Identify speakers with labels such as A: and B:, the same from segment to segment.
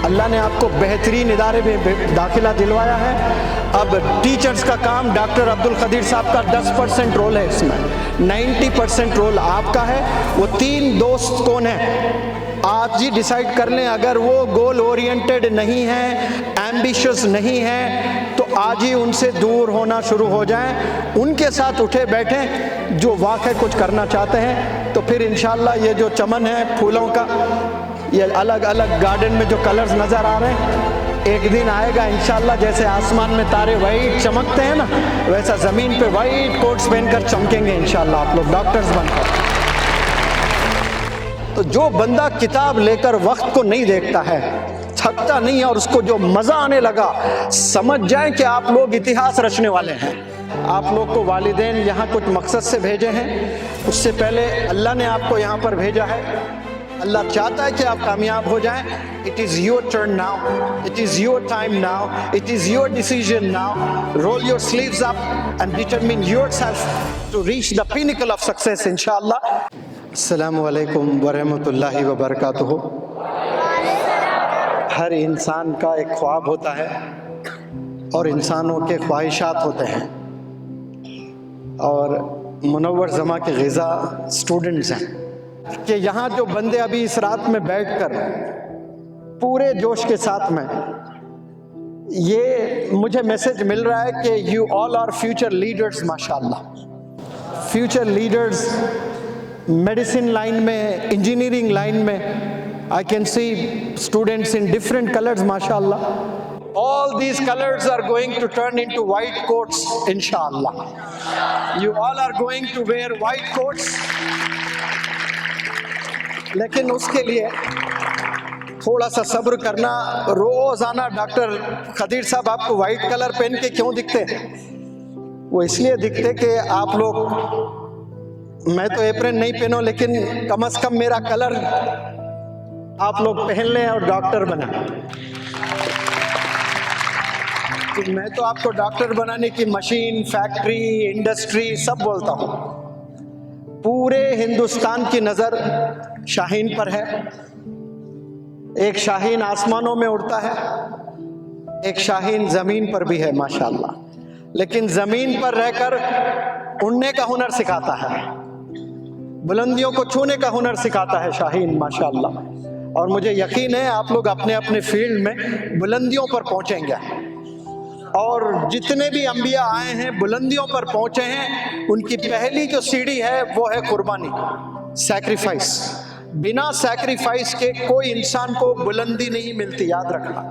A: اللہ نے آپ کو بہترین ادارے میں داخلہ دلوایا ہے. اب ٹیچرز کا کام ڈاکٹر عبدالقدیر صاحب کا 10% رول ہے اس میں, 90% رول آپ کا ہے. وہ 3 دوست کون ہیں آپ جی ڈیسائیڈ کر لیں. اگر وہ گول اورینٹڈ نہیں ہیں, ایمبیشس نہیں ہیں, تو آج ہی ان سے دور ہونا شروع ہو جائیں. ان کے ساتھ اٹھے بیٹھیں جو واقعی کچھ کرنا چاہتے ہیں. تو پھر انشاءاللہ یہ جو چمن ہے پھولوں کا, یہ الگ الگ گارڈن میں جو کلرز نظر آ رہے ہیں, ایک دن آئے گا انشاءاللہ جیسے آسمان میں تارے وائٹ چمکتے ہیں نا, ویسا زمین پہ وائٹ کوٹس پہن کر چمکیں گے انشاءاللہ آپ لوگ ڈاکٹرز بن کر. تو جو بندہ کتاب لے کر وقت کو نہیں دیکھتا ہے, تھکتا نہیں ہے, اور اس کو جو مزہ آنے لگا, سمجھ جائیں کہ آپ لوگ اتہاس رچنے والے ہیں. آپ لوگ کو والدین یہاں کچھ مقصد سے بھیجے ہیں, اس سے پہلے اللہ نے آپ کو یہاں پر بھیجا ہے. اللہ چاہتا ہے کہ آپ کامیاب ہو جائیں. It is your turn now. It is your time now. It is your decision now. Roll your sleeves up and determine yourself to reach the pinnacle of success inshallah. السلام علیکم ورحمۃ اللہ وبرکاتہ. ہر انسان کا ایک خواب ہوتا ہے اور انسانوں کے خواہشات ہوتے ہیں, اور منور زماں کے غذا اسٹوڈنٹس ہیں کہ یہاں جو بندے ابھی اس رات میں بیٹھ کر پورے جوش کے ساتھ میں, یہ مجھے میسج مل رہا ہے کہ you all are future leaders. ماشاء اللہ فیوچر لیڈرز, میڈیسن لائن میں, انجینئرنگ لائن میں. I can see students in different colors, mashallah. All these colors are going to turn into white coats, inshallah. You all are going to wear white coats. لیکن اس کے لیے تھوڑا سا صبر کرنا. روزانہ ڈاکٹر قدیر صاحب آپ کو وائٹ کلر پہن کے کیوں دکھتے ہیں؟ وہ اس لیے دکھتے کہ آپ لوگ, میں تو ایپرن نہیں پہنوں لیکن کم از کم میرا کلر آپ لوگ پہن لیں اور ڈاکٹر بنا. میں تو آپ کو ڈاکٹر بنانے کی مشین, فیکٹری, انڈسٹری سب بولتا ہوں. پورے ہندوستان کی نظر شاہین پر ہے. ایک شاہین آسمانوں میں اڑتا ہے, ایک شاہین زمین پر بھی ہے ماشاءاللہ, لیکن زمین پر رہ کر اڑنے کا ہنر سکھاتا ہے, بلندیوں کو چھونے کا ہنر سکھاتا ہے شاہین ماشاءاللہ. اور مجھے یقین ہے آپ لوگ اپنے اپنے فیلڈ میں بلندیوں پر پہنچیں گے, اور جتنے بھی انبیاء آئے ہیں بلندیوں پر پہنچے ہیں. ان کی پہلی جو سیڑھی ہے وہ ہے قربانی, سیکریفائس. بنا سیکریفائس کے کوئی انسان کو بلندی نہیں ملتی, یاد رکھنا,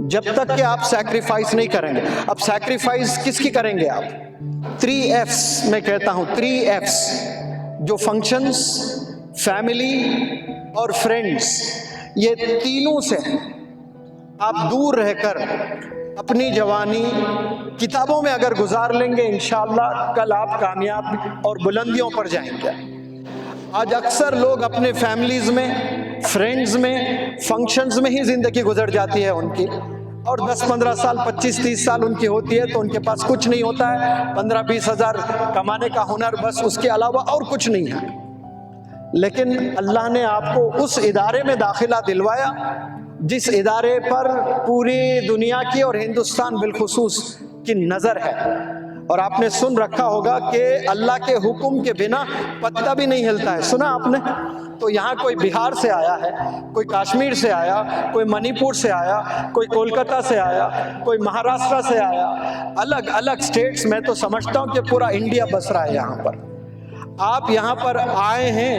A: جب تک کہ آپ سیکریفائس نہیں کریں گے. اب سیکریفائس کس کی کریں گے آپ؟ 3 F's میں کہتا ہوں, 3 F's جو فنکشنز, فیملی اور فرینڈز, یہ تینوں سے آپ دور رہ کر اپنی جوانی کتابوں میں اگر گزار لیں گے انشاءاللہ کل آپ کامیاب اور بلندیوں پر جائیں گے. آج اکثر لوگ اپنے فیملیز میں, فرینڈز میں, فنکشنز میں ہی زندگی گزر جاتی ہے ان کی, اور 10-15 سال, 25-30 سال ان کی ہوتی ہے تو ان کے پاس کچھ نہیں ہوتا ہے. 15-20 ہزار کمانے کا ہنر, بس اس کے علاوہ اور کچھ نہیں ہے. لیکن اللہ نے آپ کو اس ادارے میں داخلہ دلوایا جس ادارے پر پوری دنیا کی اور ہندوستان بالخصوص کی نظر ہے. اور آپ نے سن رکھا ہوگا کہ اللہ کے حکم کے بنا پتا بھی نہیں ہلتا ہے, سنا آپ نے؟ تو یہاں کوئی بہار سے آیا ہے, کوئی کشمیر سے آیا, کوئی منی پور سے آیا, کوئی کولکتہ سے آیا, کوئی مہاراشٹر سے آیا, الگ الگ اسٹیٹس. میں تو سمجھتا ہوں کہ پورا انڈیا بس رہا ہے یہاں پر. آپ یہاں پر آئے ہیں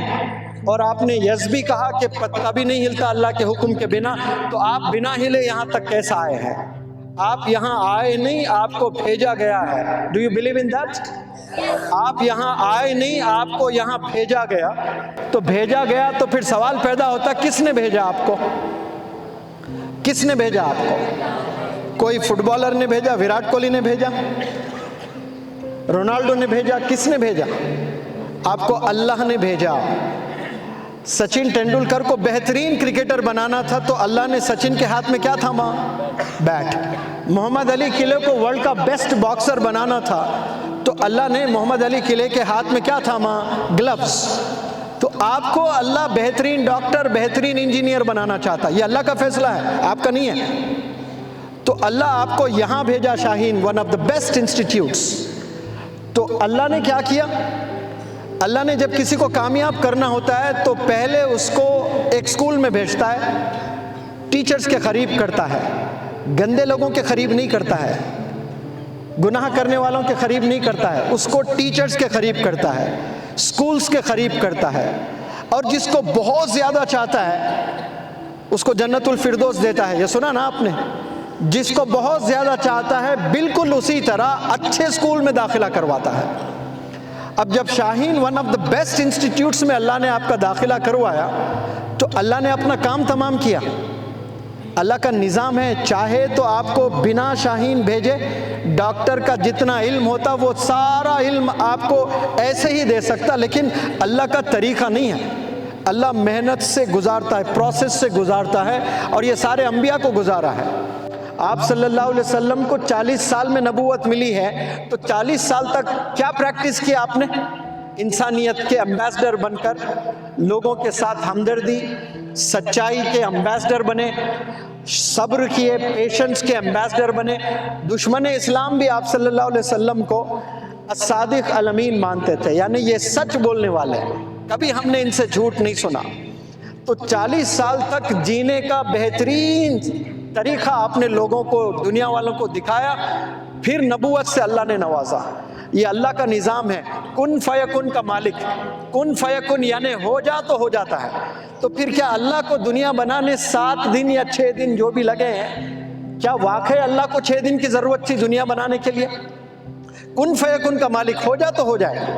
A: اور آپ نے یس بھی کہا کہ پتا بھی نہیں ہلتا اللہ کے حکم کے بنا, تو آپ بنا ہلے یہاں تک کیسا آئے ہیں؟ آپ یہاں آئے نہیں, آپ کو بھیجا گیا ہے. Do you believe in that? آپ یہاں آئے نہیں, آپ کو یہاں بھیجا گیا. تو بھیجا گیا تو پھر سوال پیدا ہوتا, کس نے بھیجا آپ کو؟ کس نے بھیجا آپ کو؟ کوئی فٹ بالر نے بھیجا, وراٹ کوہلی نے بھیجا, رونالڈو نے بھیجا, کس نے بھیجا؟ آپ کو اللہ نے بھیجا. سچن ٹینڈولکر کو بہترین کرکٹر بنانا تھا تو اللہ نے سچن کے ہاتھ میں کیا تھاما؟ بیٹ. محمد علی قلعے کو ورلڈ کا بیسٹ باکسر بنانا تھا تو اللہ نے محمد علی قلعے کے ہاتھ میں کیا تھاما؟ گلوز. تو آپ کو اللہ بہترین ڈاکٹر بہترین انجینئر بنانا چاہتا ہے، یہ اللہ کا فیصلہ ہے، آپ کا نہیں ہے۔ تو اللہ آپ کو یہاں بھیجا Shaheen, one of the best institutes. تو اللہ نے کیا کیا؟ اللہ نے جب کسی کو کامیاب کرنا ہوتا ہے تو پہلے اس کو ایک سکول میں بھیجتا ہے، ٹیچرز کے قریب کرتا ہے، گندے لوگوں کے قریب نہیں کرتا ہے، گناہ کرنے والوں کے قریب نہیں کرتا ہے، اس کو ٹیچرز کے قریب کرتا ہے، سکولز کے قریب کرتا ہے، اور جس کو بہت زیادہ چاہتا ہے اس کو جنت الفردوس دیتا ہے۔ یہ سنا نا آپ نے؟ جس کو بہت زیادہ چاہتا ہے بالکل اسی طرح اچھے سکول میں داخلہ کرواتا ہے۔ اب جب Shaheen one of the best institutes میں اللہ نے آپ کا داخلہ کروایا تو اللہ نے اپنا کام تمام کیا۔ اللہ کا نظام ہے، چاہے تو آپ کو بنا شاہین بھیجے ڈاکٹر کا جتنا علم ہوتا وہ سارا علم آپ کو ایسے ہی دے سکتا، لیکن اللہ کا طریقہ نہیں ہے۔ اللہ محنت سے گزارتا ہے، پروسیس سے گزارتا ہے، اور یہ سارے انبیاء کو گزارا ہے۔ آپ صلی اللہ علیہ وسلم کو 40 سال میں نبوت ملی ہے، تو 40 سال تک کیا پریکٹس کیا آپ نے؟ انسانیت کے امبیسڈر بن کر لوگوں کے ساتھ ہمدردی، سچائی کے امبیسڈر بنے، صبر کیے، پیشنس کے امبیسڈر بنے۔ دشمن اسلام بھی آپ صلی اللہ علیہ وسلم کو الصادق الامین مانتے تھے، یعنی یہ سچ بولنے والے، کبھی ہم نے ان سے جھوٹ نہیں سنا۔ تو 40 سال تک جینے کا بہترین طریقہ آپ نے لوگوں کو، دنیا والوں کو دکھایا، پھر نبوت سے اللہ نے نوازا۔ یہ اللہ کا نظام ہے، کن فیکن کا مالک۔ کن فیکن یعنی ہو جا تو ہو جاتا ہے۔ تو پھر کیا اللہ کو دنیا بنانے 7 دن یا 6 دن جو بھی لگے ہیں، کیا واقعی اللہ کو 6 دن کی ضرورت تھی دنیا بنانے کے لیے؟ کن فیکن کا مالک، ہو جا تو ہو جائے۔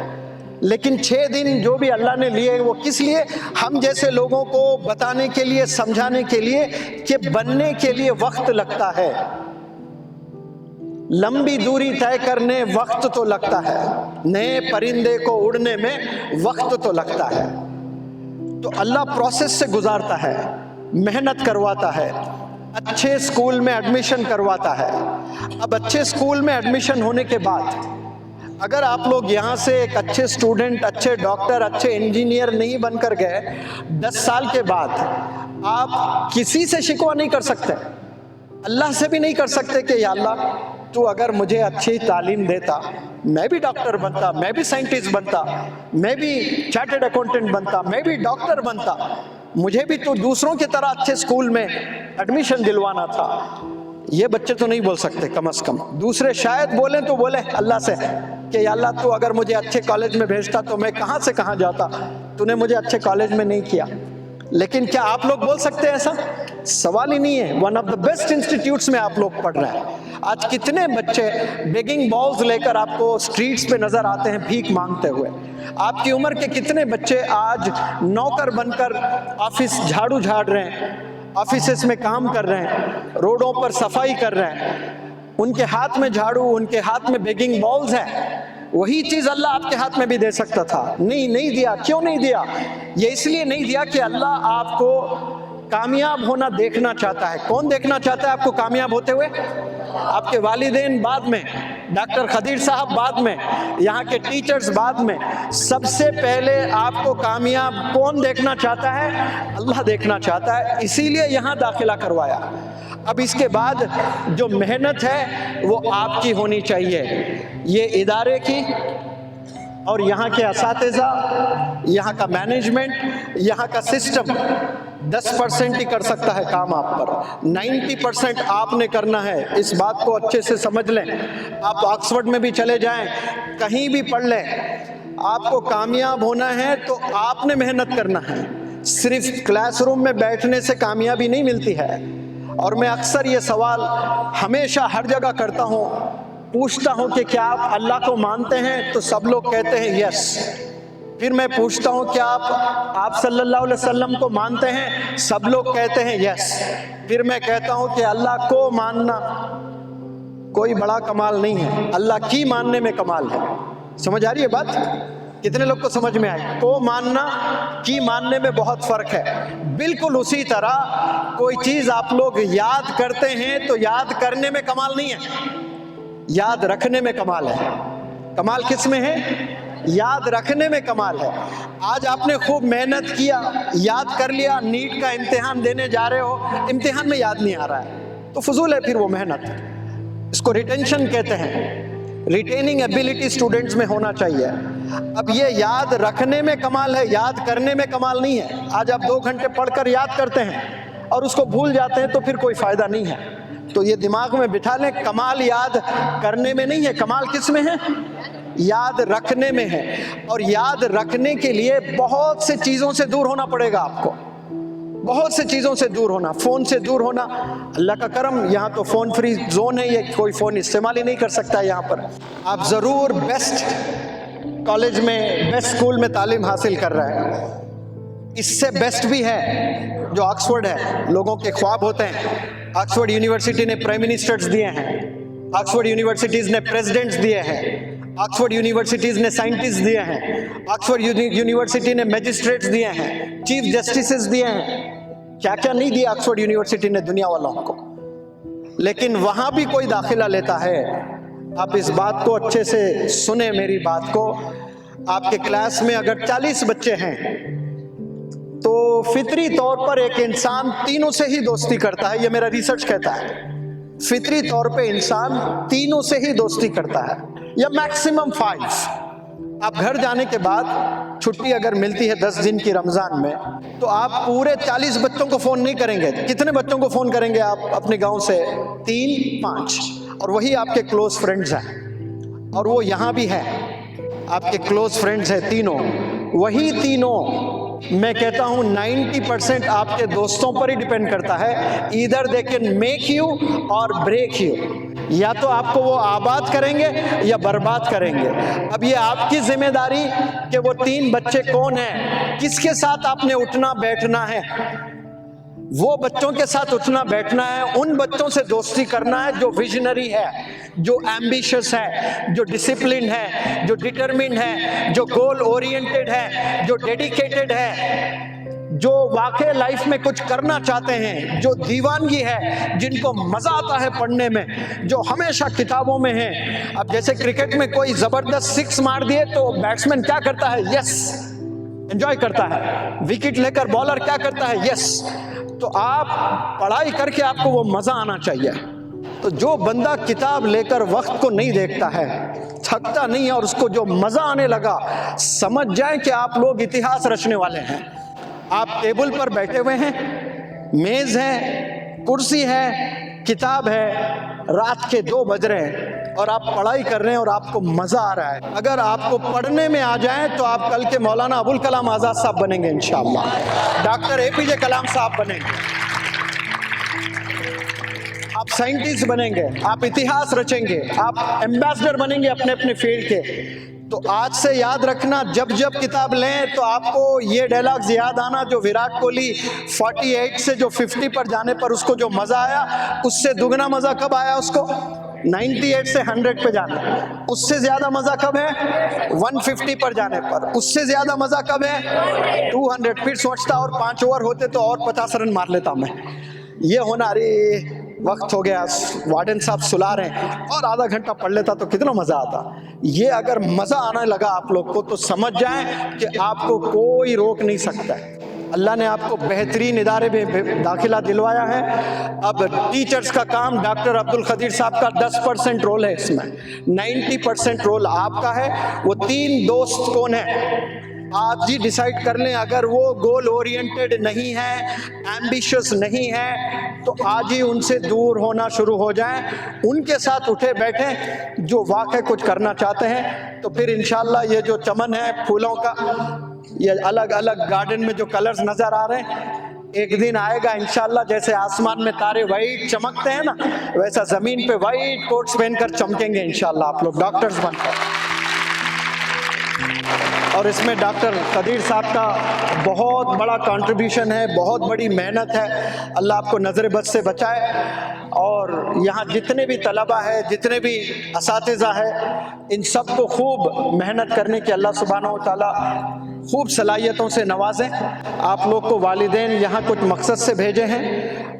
A: لیکن 6 دن جو بھی اللہ نے لیے وہ کس لیے؟ ہم جیسے لوگوں کو بتانے کے لیے، سمجھانے کے لیے کہ بننے کے لیے وقت لگتا ہے، لمبی دوری طے کرنے وقت تو لگتا ہے، نئے پرندے کو اڑنے میں وقت تو لگتا ہے۔ تو اللہ پروسیس سے گزارتا ہے، محنت کرواتا ہے، اچھے سکول میں ایڈمیشن کرواتا ہے۔ اب اچھے سکول میں ایڈمیشن ہونے کے بعد اگر آپ لوگ یہاں سے ایک اچھے اسٹوڈنٹ، اچھے ڈاکٹر، اچھے انجینئر نہیں بن کر گئے، 10 سال کے بعد آپ کسی سے شکوہ نہیں کر سکتے، اللہ سے بھی نہیں کر سکتے کہ یا اللہ تو اگر مجھے اچھی تعلیم دیتا، میں بھی ڈاکٹر بنتا، میں بھی سائنٹسٹ بنتا، میں بھی چارٹرڈ اکاؤنٹنٹ بنتا، میں بھی ڈاکٹر بنتا، مجھے بھی تو دوسروں کی طرح اچھے اسکول میں ایڈمیشن دلوانا تھا۔ یہ بچے تو نہیں بول سکتے، کم از کم دوسرے شاید بولیں تو بولے اللہ سے کہ یا اللہ تو اگر مجھے اچھے کالج میں بھیجتا تو میں کہاں سے کہاں جاتا، تو نے مجھے اچھے کالج میں نہیں کیا۔ لیکن کیا آپ لوگ بول سکتے ہیں ایسا؟ سوال ہی نہیں ہے۔ One of the best institutes میں آپ لوگ پڑھ رہے ہیں۔ آج کتنے بچے بیگنگ بالز لے کر آپ کو سٹریٹس پہ نظر آتے ہیں بھیک مانگتے ہوئے؟ آپ کی عمر کے کتنے بچے آج نوکر بن کر آفس جھاڑو جھاڑ رہے ہیں، آفیسز میں کام کر رہے ہیں، روڈوں پر صفائی کر رہے ہیں، ان کے ہاتھ میں جھاڑو، ان کے ہاتھ میں بیگنگ بالز ہے۔ وہی چیز اللہ آپ کے ہاتھ میں بھی دے سکتا تھا، نہیں دیا۔ کیوں نہیں دیا؟ یہ اس لیے نہیں دیا کہ اللہ آپ کو کامیاب ہونا دیکھنا چاہتا ہے۔ کون دیکھنا چاہتا ہے آپ کو کامیاب ہوتے ہوئے؟ آپ کے والدین بعد میں، ڈاکٹر خدیر صاحب بعد میں، یہاں کے ٹیچرز بعد میں، سب سے پہلے آپ کو کامیاب کون دیکھنا چاہتا ہے؟ اللہ دیکھنا چاہتا ہے، اسی لیے یہاں داخلہ کروایا۔ اب اس کے بعد جو محنت ہے وہ آپ کی ہونی چاہیے، یہ ادارے کی اور یہاں کے اساتذہ، یہاں کا مینجمنٹ، یہاں کا سسٹم 10% ہی کر سکتا ہے کام آپ پر، 90% آپ نے کرنا ہے۔ اس بات کو اچھے سے سمجھ لیں۔ آپ آکسفورڈ میں بھی چلے جائیں، کہیں بھی پڑھ لیں، آپ کو کامیاب ہونا ہے تو آپ نے محنت کرنا ہے۔ صرف کلاس روم میں بیٹھنے سے کامیابی نہیں ملتی ہے۔ اور میں اکثر یہ سوال ہمیشہ ہر جگہ کرتا ہوں، پوچھتا ہوں کہ کیا آپ اللہ کو مانتے ہیں؟ تو سب لوگ کہتے ہیں یس۔ پھر میں پوچھتا ہوں کیا آپ صلی اللہ علیہ وسلم کو مانتے ہیں؟ سب لوگ کہتے ہیں یس۔ پھر میں کہتا ہوں کہ اللہ کو ماننا کوئی بڑا کمال نہیں ہے، اللہ کی ماننے میں کمال ہے۔ سمجھ آ رہی ہے بات؟ کتنے لوگ کو سمجھ میں آئی؟ کو ماننا کی ماننے میں بہت فرق ہے۔ بالکل اسی طرح کوئی چیز آپ لوگ یاد کرتے ہیں تو یاد کرنے میں کمال نہیں ہے، یاد رکھنے میں کمال ہے۔ کمال کس میں ہے؟ یاد رکھنے میں کمال ہے. آج آپ نے خوب محنت کیا, یاد کر لیا, نیٹ کا امتحان دینے جا رہے ہو, امتحان میں یاد نہیں آ رہا ہے تو فضول ہے پھر وہ محنت. اس کو ریٹینشن کہتے ہیں. ریٹیننگ ایبیلٹی اسٹوڈنٹس میں ہونا چاہیے. اب یہ یاد رکھنے میں کمال ہے, یاد کرنے میں کمال نہیں ہے. آج آپ 2 گھنٹے پڑھ کر یاد کرتے ہیں اور اس کو بھول جاتے ہیں تو پھر کوئی فائدہ نہیں ہے. تو یہ دماغ میں بٹھا لیں, کمال یاد کرنے میں نہیں ہے, کمال کس میں ہے؟ یاد رکھنے میں ہے. اور یاد رکھنے کے لیے بہت سے چیزوں سے دور ہونا پڑے گا آپ کو, بہت سے چیزوں سے دور ہونا. فون سے دور ہونا, اللہ کا کرم یہاں تو فون فری زون ہے, یہ کوئی فون استعمال ہی نہیں کر سکتا یہاں پر. آپ ضرور بیسٹ کالج میں, بیسٹ اسکول میں تعلیم حاصل کر رہے ہیں. اس سے بیسٹ بھی ہے جو آکسفورڈ ہے. لوگوں کے خواب ہوتے ہیں. آکسفورڈ یونیورسٹی نے پرائم منسٹرز دیے ہیں, آکسفورڈ یونیورسٹیز نے پریزیڈنٹس دیے ہیں, آکسفورڈ یونیورسٹیز نے سائنٹسٹ دیے ہیں, آکسفورڈ یونیورسٹی نے میجسٹریٹس دیے ہیں, چیف جسٹسز دیے ہیں. کیا کیا نہیں دیا آکسفورڈ یونیورسٹی نے دنیا والوں کو. لیکن وہاں بھی کوئی داخلہ لیتا ہے. آپ اس بات کو اچھے سے سنیں, میری بات کو. آپ کے کلاس میں اگر 40 بچے ہیں تو فطری طور پر ایک انسان تینوں سے ہی دوستی کرتا ہے. یہ میرا ریسرچ کہتا ہے. فطری طور پہ انسان تینوں سے ہی دوستی کرتا ہے, یا میکسیمم 5. آپ گھر جانے کے بعد چھٹی اگر ملتی ہے 10 دن کی رمضان میں, تو آپ پورے 40 بچوں کو فون نہیں کریں گے. کتنے بچوں کو فون کریں گے آپ اپنے گاؤں سے؟ 3-5. اور وہی آپ کے کلوز فرینڈز ہیں, اور وہ یہاں بھی ہیں. آپ کے کلوز فرینڈز ہیں تینوں, وہی تینوں. میں کہتا ہوں 90% آپ کے دوستوں پر ہی ڈیپینڈ کرتا ہے. Either they can make you اور بریک یو. یا تو آپ کو وہ آباد کریں گے یا برباد کریں گے. اب یہ آپ کی ذمہ داری کہ وہ 3 بچے کون ہیں, کس کے ساتھ آپ نے اٹھنا بیٹھنا ہے. وہ بچوں کے ساتھ اٹھنا بیٹھنا ہے, ان بچوں سے دوستی کرنا ہے جو ویژنری ہے, جو ایمبیشس ہے, جو ڈسپلن ہے, جو ڈٹرمنڈ ہے, جو گول اورینٹڈ ہے, جو ڈیڈیکیٹڈ ہے, جو واقعی لائف میں کچھ کرنا چاہتے ہیں, جو دیوانگی ہے, جن کو مزہ آتا ہے پڑھنے میں, جو ہمیشہ کتابوں میں ہیں. اب جیسے کرکٹ میں کوئی زبردست 6 مار دیے تو بیٹسمین کیا کرتا ہے؟ یس, انجوائے کرتا ہے. وکٹ لے کر بالر کیا کرتا ہے؟ یس. تو آپ پڑھائی کر کے آپ کو وہ مزہ آنا چاہیے. تو جو بندہ کتاب لے کر وقت کو نہیں دیکھتا ہے, تھکتا نہیں ہے, اور اس کو جو مزہ آنے لگا, سمجھ جائیں کہ آپ لوگ اتہاس رچنے والے ہیں. آپ ٹیبل پر بیٹھے ہوئے ہیں, میز ہے, کرسی ہے, کتاب ہے, رات کے 2 بج رہے ہیں اور آپ پڑھائی کر رہے ہیں اور آپ کو مزہ آ رہا ہے. اگر آپ کو پڑھنے میں آ جائیں تو آپ کل کے مولانا ابوالکلام آزاد صاحب بنیں گے انشاءاللہ, ڈاکٹر APJ کلام صاحب بنیں گے, آپ سائنٹسٹ بنیں گے, آپ اتہاس رچیں گے, آپ ایمبیسڈر بنیں گے اپنے اپنے فیلڈ کے. تو آج سے یاد رکھنا, جب جب کتاب لیں تو آپ کو یہ ڈائلاگز یاد آنا جو وراٹ کوہلی 48 سے جو 50 پر جانے پر اس کو جو مزہ آیا, اس سے دگنا مزہ کب آیا اس کو؟ 98 سے 100 پہ جانا. اس سے زیادہ مزہ کب ہے؟ 150 پر جانے پر. اس سے زیادہ مزہ کب ہے؟ 200. پھر سوچتا اور 5 اوور ہوتے تو اور 50 رن مار لیتا میں. یہ ہونا, ارے وقت ہو گیا, وارڈن صاحب سلا رہے ہیں, اور آدھا گھنٹہ پڑھ لیتا تو کتنا مزہ آتا. یہ اگر مزہ آنے لگا آپ لوگ کو تو سمجھ جائیں کہ آپ کو کوئی روک نہیں سکتا ہے. اللہ نے آپ کو بہترین ادارے میں داخلہ دلوایا ہے. اب ٹیچرز کا کام, ڈاکٹر عبدالقدیر صاحب کا 10% رول ہے اس میں, 90% رول آپ کا ہے. وہ 3 دوست کون ہیں آپ جی ڈیسائیڈ کر لیں. اگر وہ گول اورینٹڈ نہیں ہے, ایمبیشس نہیں ہے, تو آج ہی ان سے دور ہونا شروع ہو جائیں. ان کے ساتھ اٹھے بیٹھیں جو واقعی کچھ کرنا چاہتے ہیں. تو پھر انشاءاللہ یہ جو چمن ہے پھولوں کا, یہ الگ الگ گارڈن میں جو کلرز نظر آ رہے ہیں, ایک دن آئے گا انشاءاللہ جیسے آسمان میں تارے وائٹ چمکتے ہیں نا, ویسا زمین پہ وائٹ کوٹس پہن کر چمکیں گے انشاءاللہ آپ لوگ, ڈاکٹرز بن کر. اور اس میں ڈاکٹر قدیر صاحب کا بہت بڑا کنٹریبیوشن ہے, بہت بڑی محنت ہے. اللہ آپ کو نظر بد سے بچائے. اور یہاں جتنے بھی طلبہ ہے, جتنے بھی اساتذہ ہے, ان سب کو خوب محنت کرنے کی اللہ سبحانہ و تعالیٰ خوب صلاحیتوں سے نوازیں. آپ لوگ کو والدین یہاں کچھ مقصد سے بھیجے ہیں,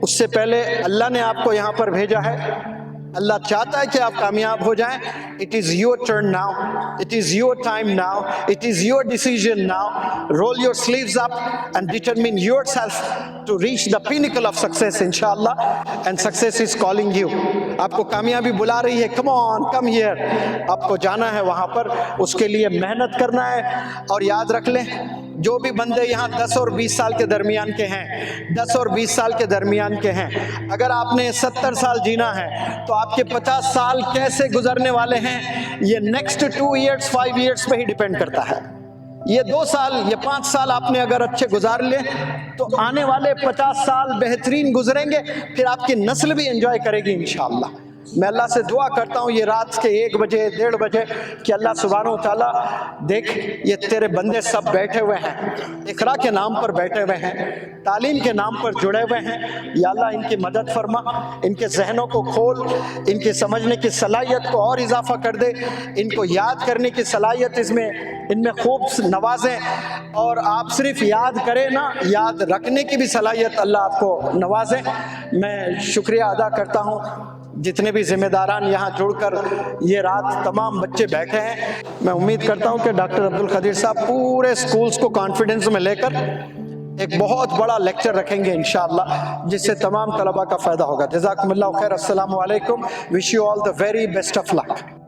A: اس سے پہلے اللہ نے آپ کو یہاں پر بھیجا ہے. اللہ چاہتا ہے کہ آپ کامیاب ہو جائیں. It is your turn now. It is your time now. It is your decision now. Roll your sleeves up and determine yourself to reach the pinnacle of success, inshallah. And success is calling you. آپ کو کامیابی بلا رہی ہے. Come on, come here. آپ کو جانا ہے وہاں پر. اس کے لیے محنت کرنا ہے. اور یاد رکھ لیں, جو بھی بندے یہاں 10 اور 20 سال کے درمیان کے ہیں, 10 اور 20 سال کے درمیان کے ہیں, اگر آپ نے 70 سال جینا ہے تو آپ کے 50 سال کیسے گزرنے والے ہیں یہ نیکسٹ 2 ایئرز 5 ایئرز پہ ہی ڈیپینڈ کرتا ہے. یہ 2 سال یہ 5 سال آپ نے اگر اچھے گزار لے تو آنے والے 50 سال بہترین گزریں گے. پھر آپ کی نسل بھی انجوائے کرے گی انشاءاللہ. میں اللہ سے دعا کرتا ہوں یہ رات کے 1 بجے 1:30 بجے کہ اللہ سبحانہ و تعالیٰ دیکھ یہ تیرے بندے سب بیٹھے ہوئے ہیں, اقرا کے نام پر بیٹھے ہوئے ہیں, تعلیم کے نام پر جڑے ہوئے ہیں. یا اللہ ان کی مدد فرما, ان کے ذہنوں کو کھول, ان کی سمجھنے کی صلاحیت کو اور اضافہ کر دے, ان کو یاد کرنے کی صلاحیت ان میں خوب نوازیں, اور آپ صرف یاد کریں نا, یاد رکھنے کی بھی صلاحیت اللہ آپ کو نوازیں. میں شکریہ ادا کرتا ہوں جتنے بھی ذمہ داران یہاں جڑ کر یہ رات تمام بچے بیٹھے ہیں. میں امید کرتا ہوں کہ ڈاکٹر عبدالقدیر صاحب پورے سکولز کو کانفیڈنس میں لے کر ایک بہت بڑا لیکچر رکھیں گے انشاءاللہ, جس سے تمام طلباء کا فائدہ ہوگا. جزاکم اللہ خیر. السلام علیکم. Wish you all the very best of look.